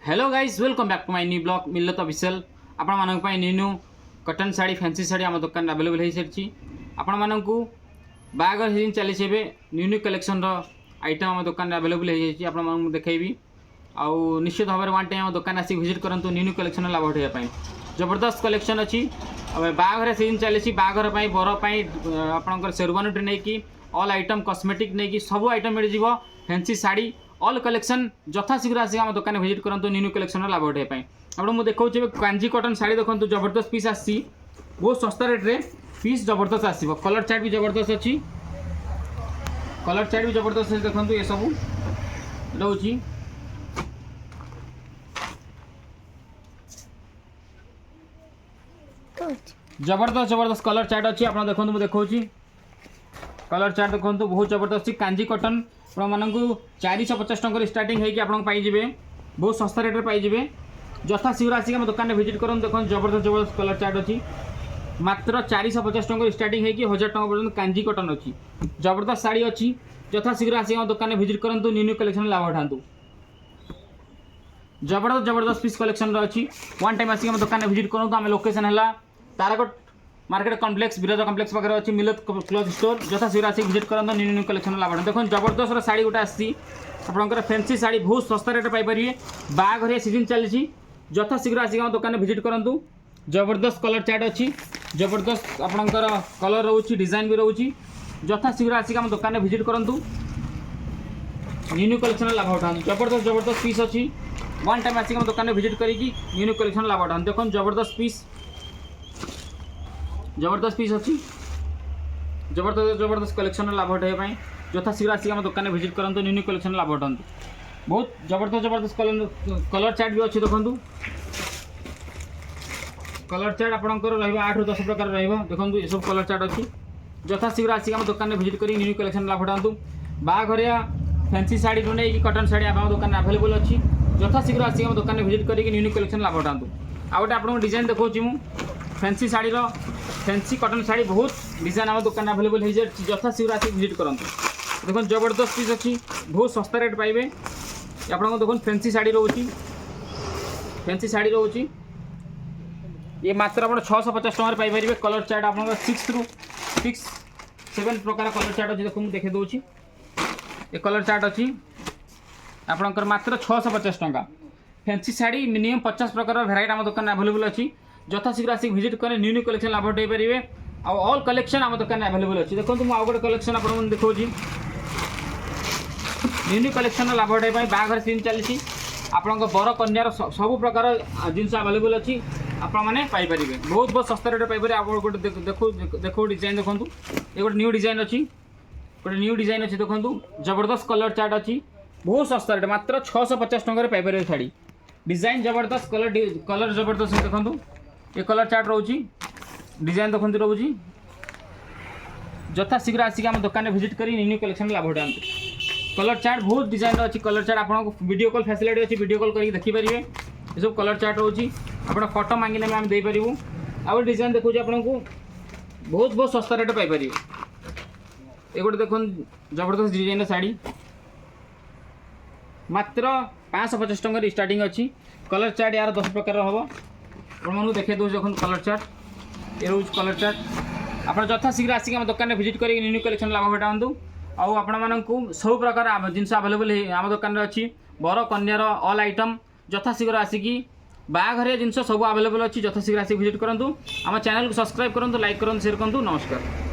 Hello guys welcome back to my new blog मिलत official आपण मानक new cotton sari fancy sari आम दुकान अवेलेबल हो सारी आपण मानक बागर सीजन चली न्यू कलेक्शन आइटम आम दुकान अवेलेबल हो देखी आउ निश्चित भाव में वन टाइम आम दुकान आसिक विजिट करूँ न्यू कलेक्शन लाभ उठाई जबरदस्त कलेक्शन अच्छी बागर सीजन चली बागर बरपाई आपंकर शेरवानी नहीं कि ऑल आइटम कॉस्मेटिक नहीं कि सब आइटम मिल जाव फैंसी साड़ी ऑल कलेक्शन यथाशीघ्र आसिक आम दुकान विजिट करूँ न्यू कलेक्शन लाभ उठाई आपको देखा कांजी कटन साड़ी देखो जबरदस्त पीस आसी बहुत सस्ता रेट्रे पीस जबरदस्त आसो कलर चार्ट भी जबरदस्त अच्छी कलर चार्ट भी जबरदस्त देखो ये सब रोची जबरदस्त जबरदस्त कलर चार्ट अच्छी आप देखो मुझे देखा कलर चार्ट देखो बहुत जबरदस्त कांजी कटन आपको 450 टकर स्टार्टिंग होगी बहुत सस्ता रेट्रे पाइबे यथाशीघ्र आसिक आम दुकान विजिट करूँ देखो जबरदस्त जबरदस्त कलर चार्ट अच्छी मात्र 450 टकर स्टार्टिंग होगी 1000 टका पर्यटन कांजी कटन अच्छी जबरदस्त साड़ी अच्छी यथाशीघ्र आसिक आम दुकान विजिट करूँ न्यू कलेक्शन लाभ उठातु जबरदस्त जबरदस्त पीस कलेक्शन अच्छी वन टाइम आसिक आम दुकान विजिट करूँ आम लोकेशन है Tarakot market complex Biraja complex पाखे अच्छी मिलत क्लॉथ स्टोर यथाशीघ्र आसिक विजिट करूँ न्यू कलेक्शन लाभ उठातु देखो जबरदस्त साड़ी गोटे आसी आपंकर फैंसी साड़ी बहुत सस्ता रेट पाइपर बाघरिया सीजन चली यथाशीघ्र आसिक आम दुकान विजिट करूँ जबरदस्त कलर चार्ट अच्छी जबरदस्त आपंकर कलर रोचे डिजाइन भी रोचे यथाशीघ्र आसिक आम दुकान विजिट करूँ न्यू कलेक्शन लाभ उठातु जबरदस्त जबरदस्त पीस अच्छी वन टाइम आसिक आम दुकान विजिट करके न्यू कलेक्शन लाभ उठातु देखो जबरदस्त पीस अच्छी जबरदस्त जबरदस्त कलेक्शन लाभ उठाई यथाशीघ्र आसिक आम दुकान विजिट करूँ न्यू कलेक्शन लाभ उठातु बहुत जबरदस्त जबरदस्त कलर चार्ट भी अच्छी देखो कलर चार्ट आपंकर 8 ରୁ 10 प्रकार देखो ये सब कलर चार्ट अच्छी यथाशीघ्र आसिक आम दुकान विजिट कर न्यू कलेक्शन लाभ उठातु बाघरिया फैंसी साड़ी नहीं कटन साड़ी आम दुकान अवेलेबल अच्छी यथाशीघ्र आसिक आम दुकान विजिट कर न्यू कलेक्शन लाभ उठातु आ गए आपको डिजाइन देखा फैंसी साड़ी फैंसी कटन साड़ी बहुत डिजाइन आम दुकान अवेलेबल हो यथाशीघ्र आसिक विजिट करूँ देखो जबरदस्त पीस अच्छी बहुत सस्ता रेट पाइबे आपको देखो फैंसी साड़ी रोची फैंसी साड़ी रोची ये मात्र आप 650 टकर पाइपर कलर चार्ट आप 6 ରୁ 7 प्रकार कलर चार्ट अच्छी देखो मुझे देखे दूसरी ये कलर चार्ट अच्छी आपंकर मात्र 650 टका फैंसी साड़ी मिनिमम 50 प्रकार भेराइटी आम दुकान अवेलेबल अच्छी यथाशीघ्र आसिक विजिट करें न्यू कलेक्शन लाभ उठाई पारे ऑल कलेक्शन आम दुकान अवेलेबल अच्छी देखो मुझे गोटे कलेक्शन आप देखा न्यू कलेक्शन लाभ उठाई बाघर सीजन चली आपण बर कन्यार सब प्रकार जिनस अवेलेबल अच्छी आपने पाइपर बहुत बहुत सस्ता रेट पाइपर आप गोटे देखो डिजाइन देखो ये गोटे न्यू डिजाइन अच्छी गोटे न्यू डिजाइन अच्छी देखो जबरदस्त कलर चार्ट अच्छी बहुत सस्ता रेट मात्र 650 टकर पाइपर शाड़ी डिजाइन जबरदस्त कलर जबरदस्त देखो ये कलर चार्ट रोची डिजाइन देखते रोची यथाशीघ्र आसिक आम दुकान विजिट कर न्यू कलेक्शन लाभ उठातु कलर चार्ट बहुत डिजाइन अच्छी कलर चार्ट आपको वीडियो कॉल फैसिलिटी अच्छी वीडियो कॉल करके देखिपारे ये सब कलर चार्ट रोची आप फोटो मांगे आम देपारू आ डिजाइन देखो आपको बहुत बहुत सस्ता रेट पाइपर ये गोटे देखो जबरदस्त डिजाइन साड़ी मात्र 550 टकर स्टार्टिंग अच्छी कलर चार्ट यार 10 प्रकार हम आपको देखे दूसरे देखो कलर चार्ट ये रोज कलर चार्ट आप यथाशीघ्र आसिक आम दुकान विजिट कर न्यू कलेक्शन लाभ उठातु आउ आपको सब प्रकार जिनस अवेलेबल आम दुकान अच्छी बर कन्यार ऑल आइटम यथाशीघ्र आसिक बाघरिया जिनस सब अवेलेबल अच्छी यथाशीघ्र आसिक विजिट करूँ आम चैनल को सब्सक्राइब करूँ लाइक करूँ शेयर करूँ नमस्कार।